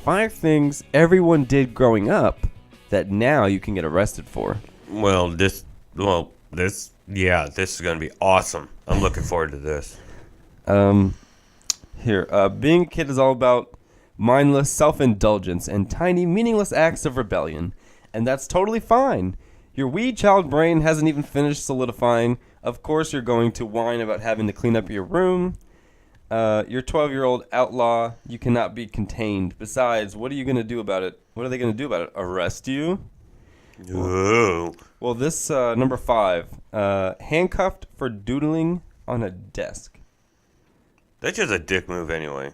5 things everyone did growing up that now you can get arrested for. This is going to be awesome. I'm looking forward to this. Being a kid is all about mindless self-indulgence and tiny, meaningless acts of rebellion. And that's totally fine. Your wee child brain hasn't even finished solidifying. Of course, you're going to whine about having to clean up your room. You're 12-year-old outlaw. You cannot be contained. Besides, what are you going to do about it? What are they going to do about it? Arrest you? Ooh. Well, this number 5, handcuffed for doodling on a desk. That's just a dick move anyway.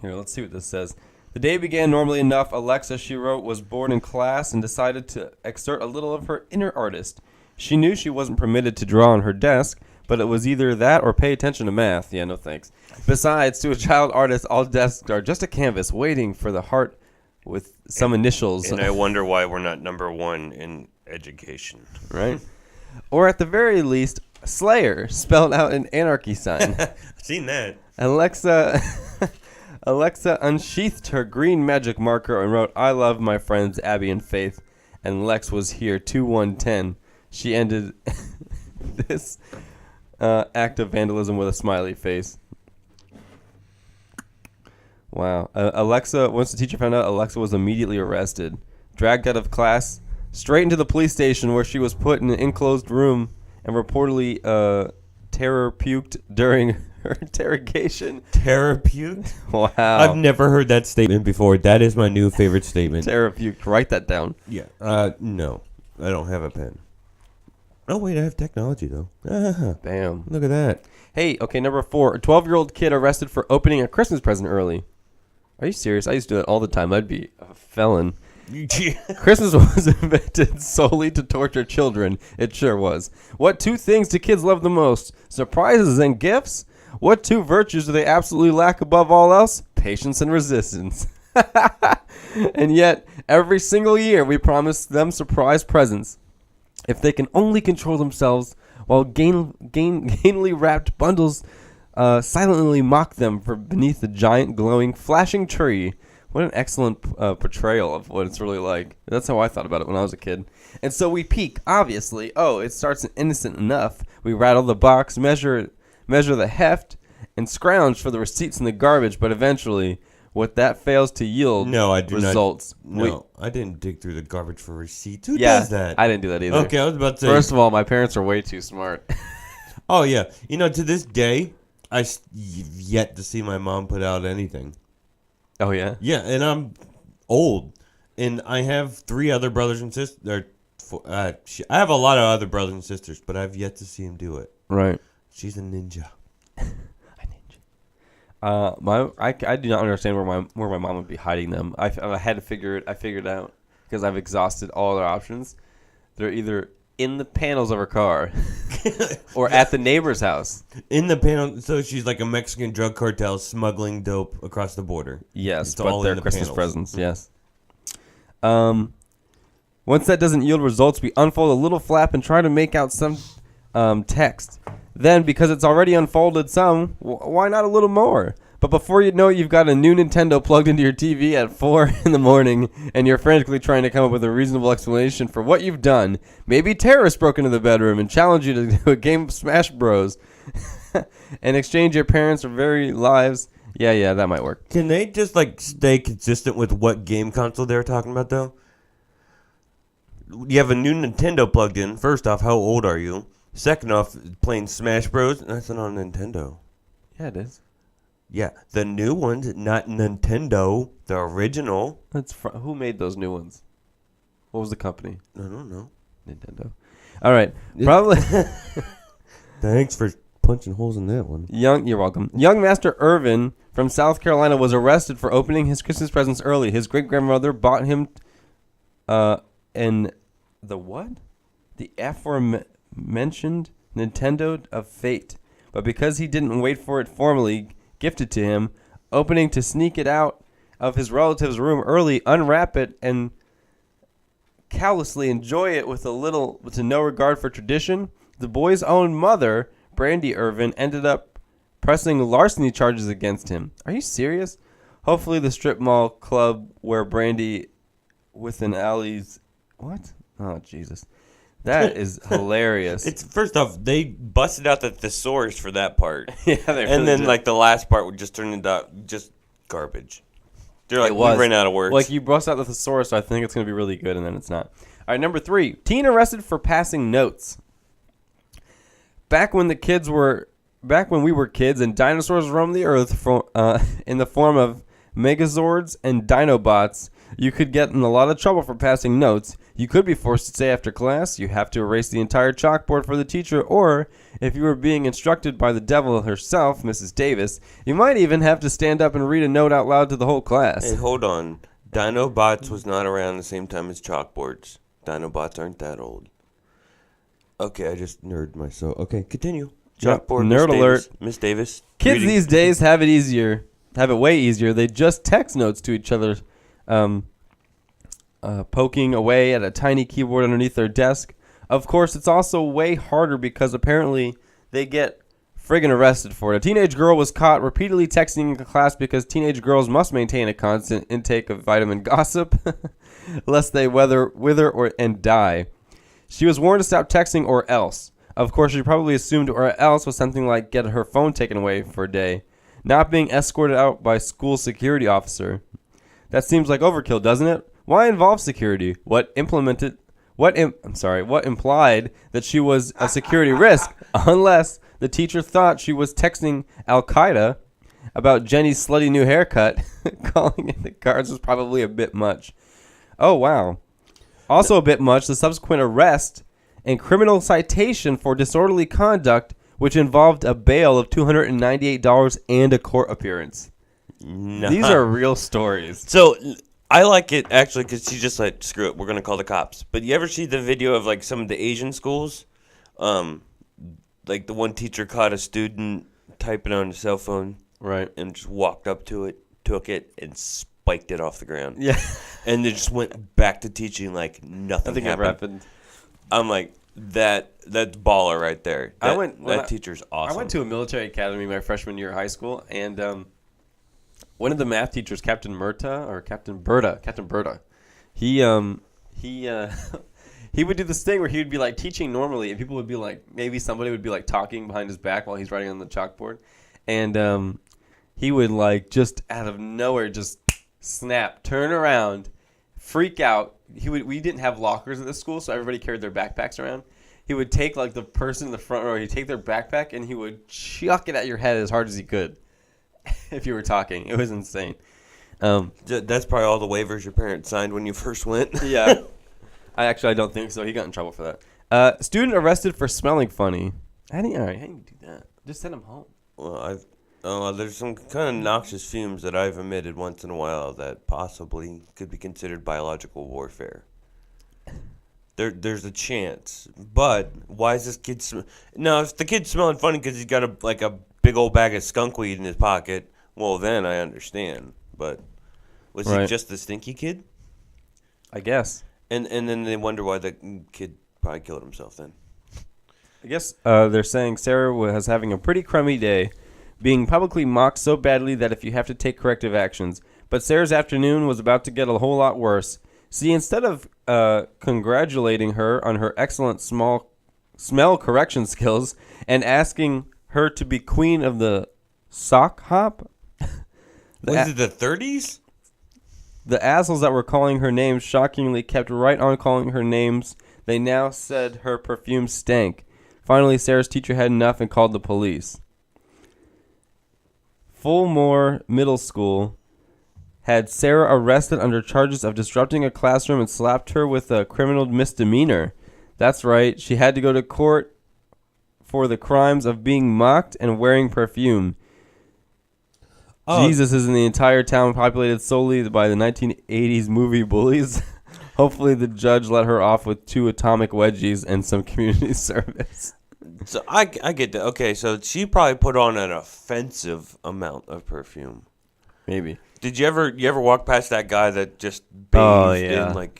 Here, let's see what this says. The day began normally enough. Alexa, she wrote, was bored in class and decided to exert a little of her inner artist. She knew she wasn't permitted to draw on her desk, but it was either that or pay attention to math. Yeah, no thanks. Besides, to a child artist, all desks are just a canvas waiting for the heart with some initials. And I wonder why we're not number 1 in education. Right? Or at the very least, Slayer, spelled out an anarchy sign. I've seen that. Alexa unsheathed her green magic marker and wrote, I love my friends Abby and Faith, and Lex was here 2110. She ended this act of vandalism with a smiley face. Wow. Once the teacher found out, Alexa was immediately arrested, dragged out of class, straight into the police station where she was put in an enclosed room and reportedly terror puked during her interrogation. Terror puked? Wow. I've never heard that statement before. That is my new favorite statement. Terror puked. Write that down. Yeah. No. I don't have a pen. Oh, wait. I have technology, though. Bam. Look at that. Hey, okay, number 4. A 12-year-old kid arrested for opening a Christmas present early. Are you serious? I used to do that all the time. I'd be a felon. Christmas was invented solely to torture children. It sure was. What 2 things do kids love the most? Surprises and gifts? What 2 virtues do they absolutely lack above all else? Patience and resistance. And yet, every single year we promise them surprise presents. If they can only control themselves while gainily wrapped bundles silently mock them from beneath the giant, glowing, flashing tree. What an excellent portrayal of what it's really like. That's how I thought about it when I was a kid. And so we peek, obviously. Oh, it starts innocent enough. We rattle the box, measure the heft, and scrounge for the receipts in the garbage. But eventually, what that fails to yield results. I didn't dig through the garbage for receipts. Who Yeah, does that? I didn't do that either. Okay, I was about to say. First of all, my parents are way too smart. Oh, yeah. To this day, I've yet to see my mom put out anything. Oh, yeah? Yeah, and I'm old. And I have 3 other brothers and sisters. I have a lot of other brothers and sisters, but I've yet to see him do it. Right. She's a ninja. I do not understand where my mom would be hiding them. I had to figure it. I figured it out because I've exhausted all other options. They're either in the panels of her car or at the neighbor's house. In the panel, so she's like a Mexican drug cartel smuggling dope across the border. Yes, it's but they're Christmas presents. Yes. Once that doesn't yield results, we unfold a little flap and try to make out some text. Then, because it's already unfolded some, why not a little more? But before you know it, you've got a new Nintendo plugged into your TV at 4 in the morning, and you're frantically trying to come up with a reasonable explanation for what you've done. Maybe terrorists broke into the bedroom and challenged you to do a game of Smash Bros. and exchange your parents' very lives. Yeah, that might work. Can they just, stay consistent with what game console they're talking about, though? You have a new Nintendo plugged in. First off, how old are you? Second off, playing Smash Bros. That's not on Nintendo. Yeah, it is. Yeah, the new ones, not Nintendo, the original. Who made those new ones? What was the company? I don't know. Nintendo. All right, probably. Thanks for punching holes in that one. You're welcome. Young Master Irvin from South Carolina was arrested for opening his Christmas presents early. His great-grandmother bought him the aforementioned Nintendo of Fate. But because he didn't wait for it formally gifted to him, opening to sneak it out of his relative's room early, unwrap it, and callously enjoy it with no regard for tradition, the boy's own mother, Brandy Irvin, ended up pressing larceny charges against him. Are you serious? Hopefully the strip mall club where Brandy with an alley's... What? Oh, Jesus. That is hilarious. It's first off, they busted out the thesaurus for that part. Yeah, they And really then, did. like, the last part would just turn into just garbage. They're like, It was. we ran out of words. Like, you bust out the thesaurus, so I think it's going to be really good, and then it's not. All right, number 3. Teen arrested for passing notes. Back when we were kids and dinosaurs roamed the earth in the form of Megazords and Dinobots, you could get in a lot of trouble for passing notes. You could be forced to stay after class. You have to erase the entire chalkboard for the teacher, or if you were being instructed by the devil herself, Mrs. Davis, you might even have to stand up and read a note out loud to the whole class. Hey, hold on. Dinobots was not around the same time as chalkboards. Dinobots aren't that old. Okay, I just nerded myself. Okay, continue. Yep, Chalkboard, nerd alert. Miss Davis. Kids reading. these days have it way easier. They just text notes to each other, poking away at a tiny keyboard underneath their desk. Of course, it's also way harder because apparently they get friggin' arrested for it. A teenage girl was caught repeatedly texting in class because teenage girls must maintain a constant intake of vitamin gossip, lest they wither and die. She was warned to stop texting or else. Of course, she probably assumed or else was something like get her phone taken away for a day. Not being escorted out by school security officer. That seems like overkill, doesn't it? Why involve security? What implied that she was a security risk, unless the teacher thought she was texting Al Qaeda about Jenny's slutty new haircut. Calling in the guards was probably a bit much. Oh, wow. Also a bit much, the subsequent arrest and criminal citation for disorderly conduct, which involved a bail of $298 and a court appearance. No. These are real stories. So I like it actually because she's just like, screw it, we're gonna call the cops. But you ever see the video of like some of the Asian schools, like the one teacher caught a student typing on his cell phone, Right. and just walked up to it, took it, and spiked it off the ground. Yeah. And they just went back to teaching like nothing Nothing ever happened. happened. I'm like, that's baller right there. That teacher's awesome. I went to a military academy my freshman year of high school, and one of the math teachers, Captain Berta, he he would do this thing where he would be like teaching normally, and people would be like, maybe somebody would be like talking behind his back while he's writing on the chalkboard, and he would like just out of nowhere just snap, turn around, freak out. We didn't have lockers at this school, so everybody carried their backpacks around. He would take like the person in the front row, he'd take their backpack, and he would chuck it at your head as hard as he could if you were talking. It was insane. That's probably all the waivers your parents signed when you first went. Yeah. I don't think so. He got in trouble for that. Student arrested for smelling funny. How do you do that? Just send him home. Well, there's some kind of noxious fumes that I've emitted once in a while that possibly could be considered biological warfare. There's a chance, but why is this kid? No, if the kid's smelling funny because he's got a big old bag of skunk weed in his pocket, well then I understand. But was he just the stinky kid? I guess. And then they wonder why the kid probably killed himself then. I guess they're saying Sarah was having a pretty crummy day, being publicly mocked so badly that if you have to take corrective actions. But Sarah's afternoon was about to get a whole lot worse. See, instead of congratulating her on her excellent smell correction skills and asking her to be queen of the sock hop, Was it the 30s? the assholes that were calling her names shockingly kept right on calling her names. They now said her perfume stank. Finally, Sarah's teacher had enough and called the police. Fulmore Middle School had Sarah arrested under charges of disrupting a classroom and slapped her with a criminal misdemeanor. That's right, she had to go to court for the crimes of being mocked and wearing perfume. Oh. Jesus is in the entire town populated solely by the 1980s movie bullies. Hopefully the judge let her off with 2 atomic wedgies and some community service. So I get that. Okay, so she probably put on an offensive amount of perfume. Maybe. Did you ever walk past that guy that just bathed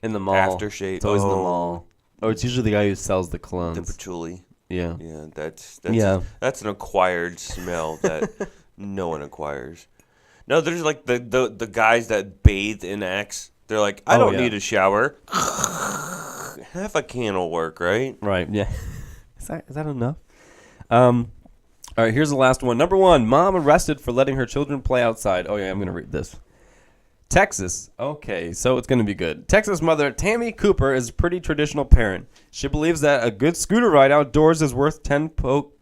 in the mall aftershave? It's always in the mall. Oh, it's usually the guy who sells the colognes. The patchouli. Yeah. Yeah, that's Yeah. That's an acquired smell that no one acquires. No, there's like the guys that bathe in X. They're like, I don't need a shower. Half a can will work, right? Right. Yeah. Is that enough? All right. Here's the last one. Number 1: mom arrested for letting her children play outside. Oh yeah, I'm gonna read this. Texas. Okay, so it's going to be good. Texas mother Tammy Cooper is a pretty traditional parent. She believes that a good scooter ride outdoors is worth 10 poke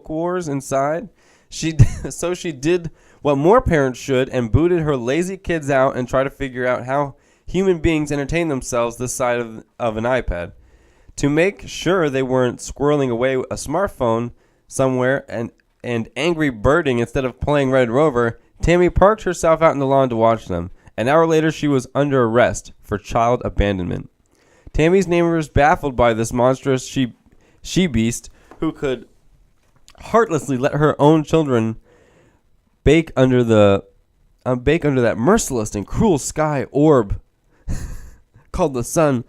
wars inside. She did what more parents should and booted her lazy kids out and tried to figure out how human beings entertain themselves this side of an iPad. To make sure they weren't squirreling away a smartphone somewhere and angry birding instead of playing Red Rover, Tammy parked herself out in the lawn to watch them. An hour later, she was under arrest for child abandonment. Tammy's neighbors baffled by this monstrous she-beast who could heartlessly let her own children bake under that merciless and cruel sky orb called the sun.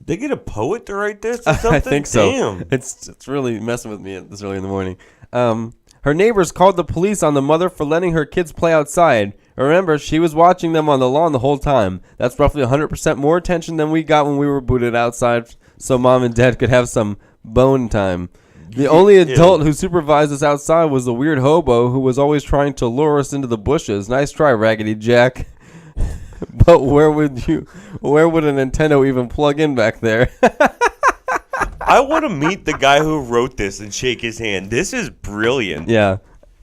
They get a poet to write this or something? I think so. Damn. It's really messing with me this early in the morning. Her neighbors called the police on the mother for letting her kids play outside. Remember, she was watching them on the lawn the whole time. That's roughly 100% more attention than we got when we were booted outside so mom and dad could have some bone time. The only adult who supervised us outside was the weird hobo who was always trying to lure us into the bushes. Nice try, Raggedy Jack. But where would a Nintendo even plug in back there? I want to meet the guy who wrote this and shake his hand. This is brilliant. Yeah.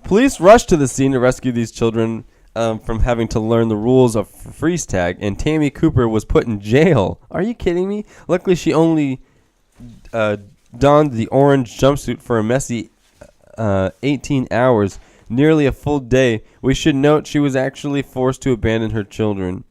Police rushed to the scene to rescue these children from having to learn the rules of freeze tag, and Tammy Cooper was put in jail. Are you kidding me? Luckily, she only donned the orange jumpsuit for a messy 18 hours, nearly a full day. We should note she was actually forced to abandon her children.